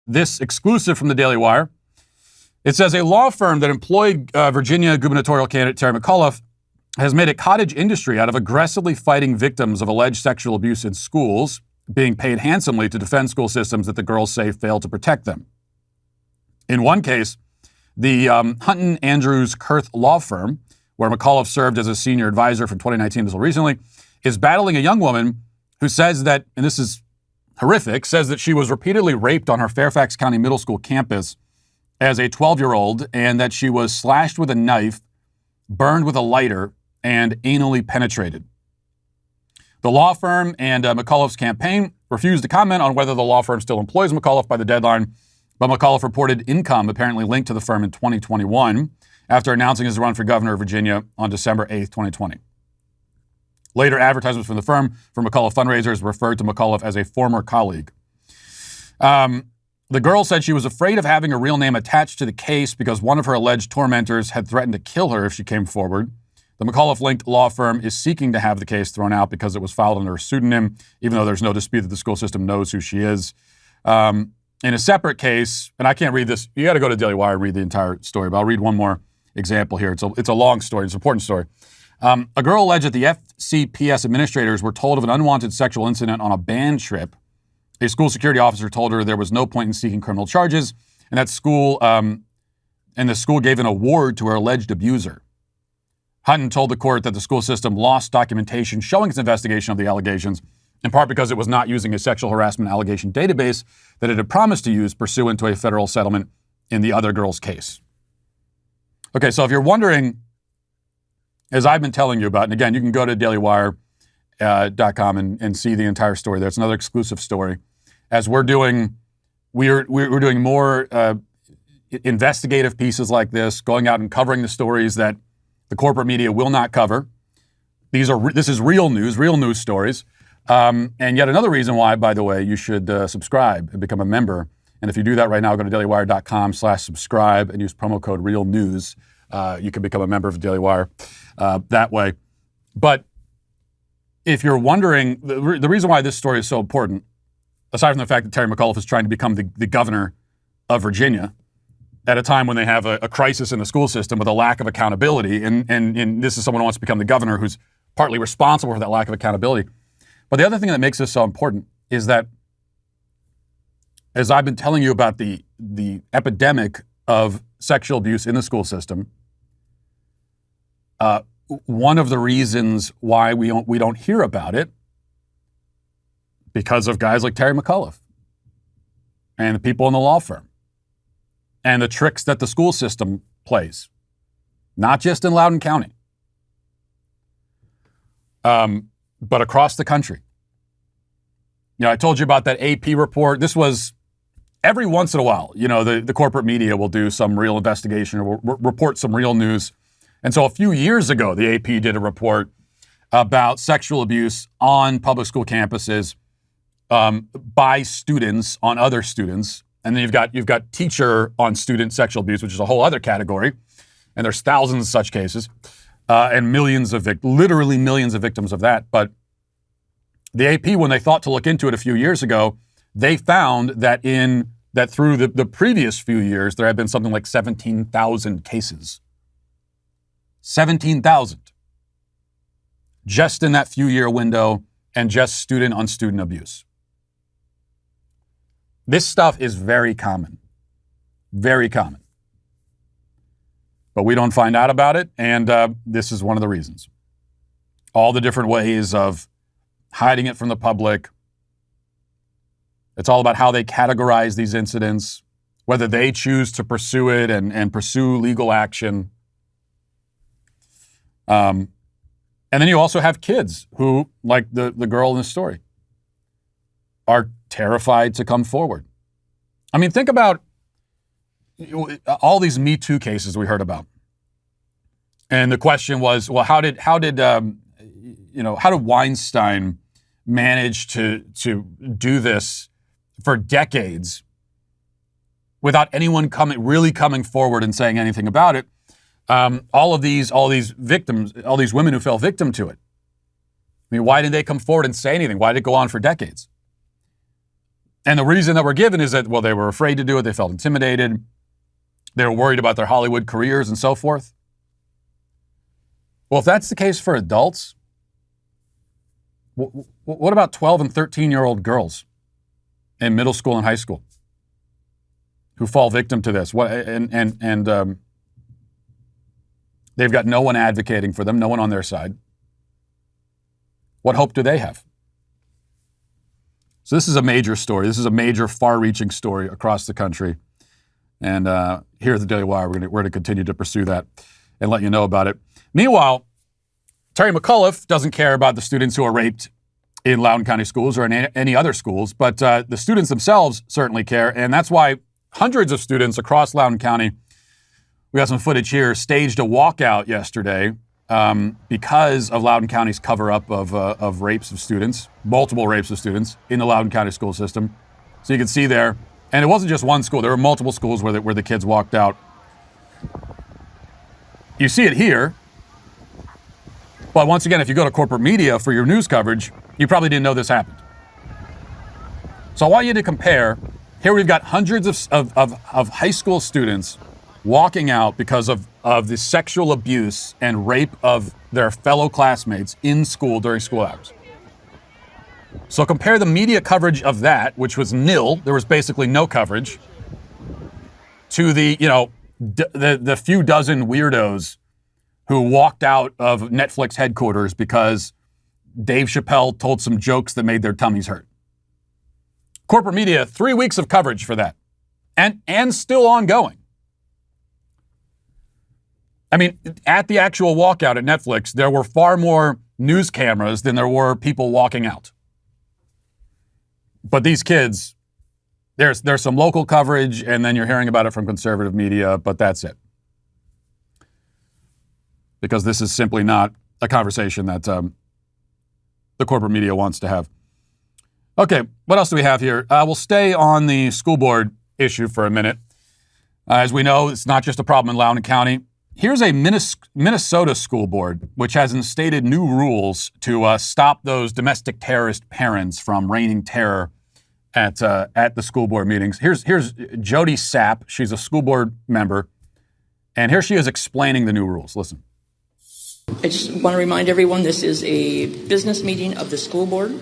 this exclusive from the Daily Wire. It says a law firm that employed Virginia gubernatorial candidate Terry McAuliffe has made a cottage industry out of aggressively fighting victims of alleged sexual abuse in schools, being paid handsomely to defend school systems that the girls say fail to protect them. In one case, the Hunton Andrews Kurth law firm, where McAuliffe served as a senior advisor from 2019 until recently, is battling a young woman who says that, and this is horrific, says that she was repeatedly raped on her Fairfax County middle school campus as a 12-year-old and that she was slashed with a knife, burned with a lighter, and anally penetrated. The law firm and McAuliffe's campaign refused to comment on whether the law firm still employs McAuliffe by the deadline, but McAuliffe reported income apparently linked to the firm in 2021 after announcing his run for governor of Virginia on December 8th, 2020. Later, advertisements from the firm for McAuliffe fundraisers referred to McAuliffe as a former colleague. The girl said she was afraid of having her real name attached to the case because one of her alleged tormentors had threatened to kill her if she came forward. The McAuliffe-linked law firm is seeking to have the case thrown out because it was filed under a pseudonym, even though there's no dispute that the school system knows who she is. In a separate case, and I can't read this, you got to go to Daily Wire and read the entire story, but I'll read one more example here. It's a long story. It's an important story. A girl alleged that the FCPS administrators were told of an unwanted sexual incident on a band trip. A school security officer told her there was no point in seeking criminal charges, and that school and the school gave an award to her alleged abuser. Hutton told the court that the school system lost documentation showing its investigation of the allegations, in part because it was not using a sexual harassment allegation database that it had promised to use pursuant to a federal settlement in the other girl's case. Okay, so if you're wondering, as I've been telling you about, and again, you can go to dailywire.com and see the entire story there. It's another exclusive story. As we're doing more investigative pieces like this, going out and covering the stories that the corporate media will not cover. This is real news stories. And yet another reason why, by the way, you should subscribe and become a member. And if you do that right now, go to dailywire.com/subscribe and use promo code REALNEWS. You can become a member of Daily Wire that way. But if you're wondering, the reason why this story is so important, aside from the fact that Terry McAuliffe is trying to become the governor of Virginia at a time when they have a crisis in the school system with a lack of accountability, and this is someone who wants to become the governor who's partly responsible for that lack of accountability. But the other thing that makes this so important is that, as I've been telling you about the epidemic of sexual abuse in the school system, one of the reasons why we don't hear about it, because of guys like Terry McAuliffe and the people in the law firm and the tricks that the school system plays, not just in Loudoun County, but across the country. I told you about that AP report. This was every once in a while, the corporate media will do some real investigation or report some real news. And so a few years ago, the AP did a report about sexual abuse on public school campuses by students on other students. And then you've got teacher on student sexual abuse, which is a whole other category. And there's thousands of such cases and literally millions of victims of that. But the AP, when they thought to look into it a few years ago, they found that through the previous few years, there had been something like 17,000 cases. 17,000. Just in that few-year window, and just student-on-student abuse. This stuff is very common. Very common. But we don't find out about it, and this is one of the reasons. All the different ways of hiding it from the public. It's all about how they categorize these incidents, whether they choose to pursue it and pursue legal action. And then you also have kids who, like the girl in the story, are terrified to come forward. I mean, think about all these Me Too cases we heard about. And the question was, well, how did Weinstein manage to do this for decades without anyone coming forward and saying anything about it? All these victims, all these women who fell victim to it. I mean, why didn't they come forward and say anything? Why did it go on for decades? And the reason that we're given is that, well, they were afraid to do it. They felt intimidated. They were worried about their Hollywood careers and so forth. Well, if that's the case for adults, what about 12 and 13-year-old girls in middle school and high school who fall victim to this? They've got no one advocating for them, no one on their side. What hope do they have? So this is a major story. This is a major, far-reaching story across the country. And here at the Daily Wire, we're going to continue to pursue that and let you know about it. Meanwhile, Terry McAuliffe doesn't care about the students who are raped in Loudoun County schools or in any other schools, but the students themselves certainly care. And that's why hundreds of students across Loudoun County, we got some footage here, staged a walkout yesterday because of Loudoun County's cover-up of rapes of students, multiple rapes of students in the Loudoun County school system. So you can see there, and it wasn't just one school. There were multiple schools where the kids walked out. You see it here. But once again, if you go to corporate media for your news coverage, you probably didn't know this happened. So I want you to compare. Here we've got hundreds of high school students walking out because of the sexual abuse and rape of their fellow classmates in school during school hours. So compare the media coverage of that, which was nil, there was basically no coverage, to the few dozen weirdos who walked out of Netflix headquarters because Dave Chappelle told some jokes that made their tummies hurt. Corporate media, 3 weeks of coverage for that, and still ongoing. I mean, at the actual walkout at Netflix, there were far more news cameras than there were people walking out. But these kids, there's some local coverage, and then you're hearing about it from conservative media, but that's it. Because this is simply not a conversation that the corporate media wants to have. Okay, what else do we have here? We'll stay on the school board issue for a minute. As we know, it's not just a problem in Loudoun County. Here's a Minnesota school board which has instated new rules to stop those domestic terrorist parents from raining terror at the school board meetings. Here's Jody Sapp. She's a school board member, and here she is explaining the new rules. Listen. I just want to remind everyone this is a business meeting of the school board.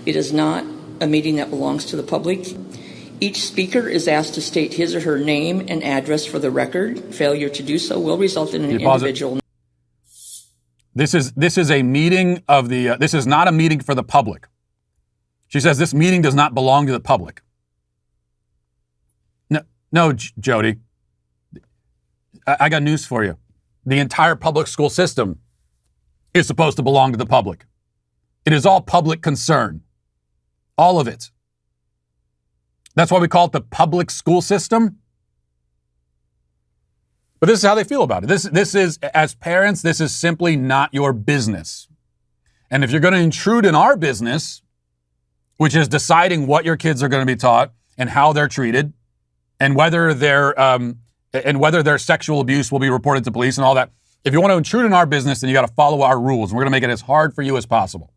It is not a meeting that belongs to the public. Each speaker is asked to state his or her name and address for the record. Failure to do so will result in an individual. This is a meeting of the. This is not a meeting for the public. She says this meeting does not belong to the public. No, Jody. I got news for you. The entire public school system is supposed to belong to the public. It is all public concern. All of it. That's why we call it the public school system. But this is how they feel about it. This is, as parents, this is simply not your business. And if you're going to intrude in our business, which is deciding what your kids are going to be taught and how they're treated, and whether their sexual abuse will be reported to police and all that. If you want to intrude in our business, then you got to follow our rules. And we're going to make it as hard for you as possible.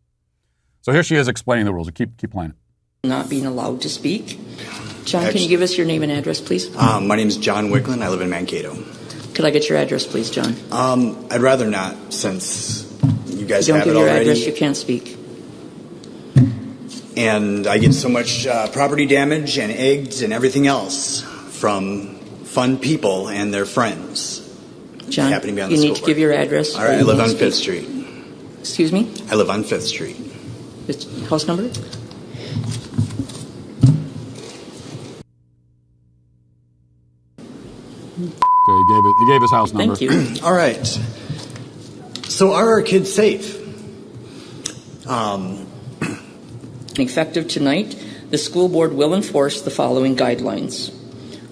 So here she is explaining the rules. Keep playing it. Not being allowed to speak. John, can you give us your name and address, please? My name is John Wicklund. I live in Mankato. Could I get your address, please, John? I'd rather not, since you guys Don't have give it your already. address, you can't speak. And I get so much property damage and eggs and everything else from fun people and their friends. John, happening to be on you the need to school give board. your address. All right, I live on 5th Street. Excuse me? I live on 5th Street. House number? Okay, he gave his house number. Thank you. All right. So are our kids safe? Effective tonight, the school board will enforce the following guidelines.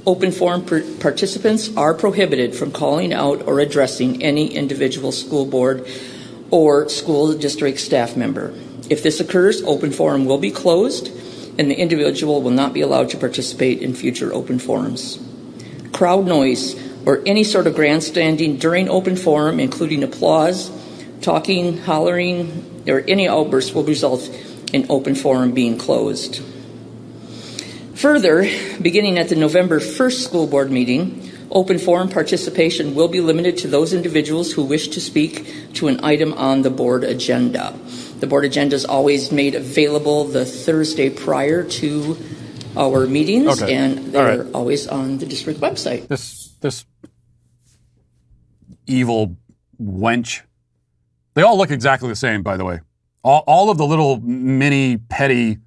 Open forum participants are prohibited from calling out or addressing any individual school board or school district staff member. If this occurs, open forum will be closed and the individual will not be allowed to participate in future open forums. Crowd noise or any sort of grandstanding during open forum, including applause, talking, hollering, or any outbursts will result in open forum being closed. Further, beginning at the November 1st school board meeting, open forum participation will be limited to those individuals who wish to speak to an item on the board agenda. The board agenda is always made available the Thursday prior to our meetings, and they're always on the district website. This evil wench. They all look exactly the same, by the way. All of the little mini petty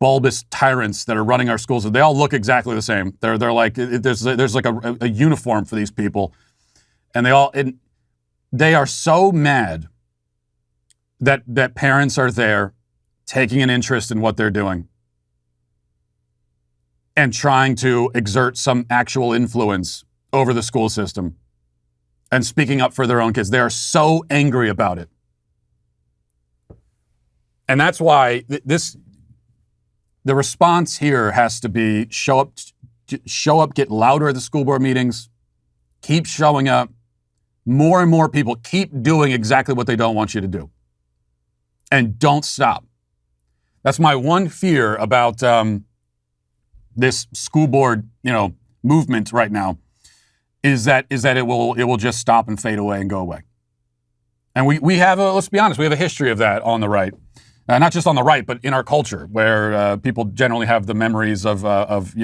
bulbous tyrants that are running our schools, they all look exactly the same. They're like, there's like a uniform for these people, and they are so mad that parents are there taking an interest in what they're doing and trying to exert some actual influence over the school system and speaking up for their own kids. They are so angry about it. And that's why the response here has to be show up, get louder at the school board meetings, keep showing up. More and more people keep doing exactly what they don't want you to do. And don't stop. That's my one fear about this school board, movement right now, is that it will just stop and fade away and go away. And we have let's be honest, we have a history of that on the right. Not just on the right, but in our culture, where people generally have the memories of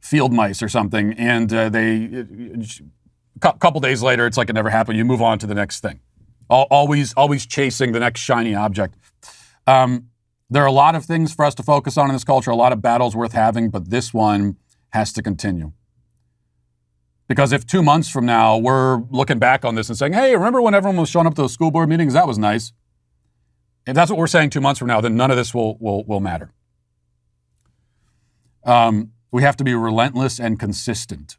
field mice or something, and a couple days later, it's like it never happened. You move on to the next thing, always chasing the next shiny object. There are a lot of things for us to focus on in this culture, a lot of battles worth having, but this one has to continue. Because if 2 months from now we're looking back on this and saying, "Hey, remember when everyone was showing up to those school board meetings? That was nice." If that's what we're saying 2 months from now, then none of this will matter. We have to be relentless and consistent.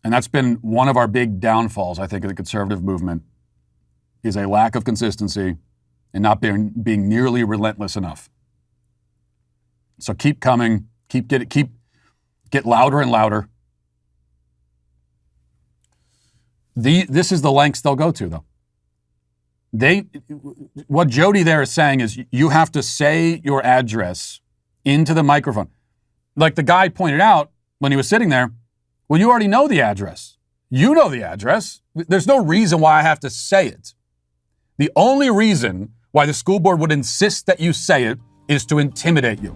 And that's been one of our big downfalls, I think, of the conservative movement, is a lack of consistency and not being nearly relentless enough. So keep coming, get louder and louder. This is the lengths they'll go to, though. What Jody there is saying is you have to say your address into the microphone. Like the guy pointed out when he was sitting there, well, you already know the address. You know the address. There's no reason why I have to say it. The only reason why the school board would insist that you say it is to intimidate you.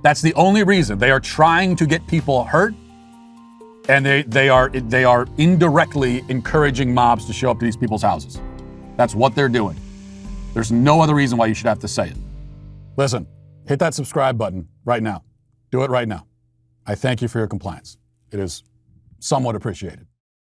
That's the only reason. They are trying to get people hurt, and they are indirectly encouraging mobs to show up to these people's houses. That's what they're doing. There's no other reason why you should have to say it. Listen, hit that subscribe button right now. Do it right now. I thank you for your compliance. It is somewhat appreciated.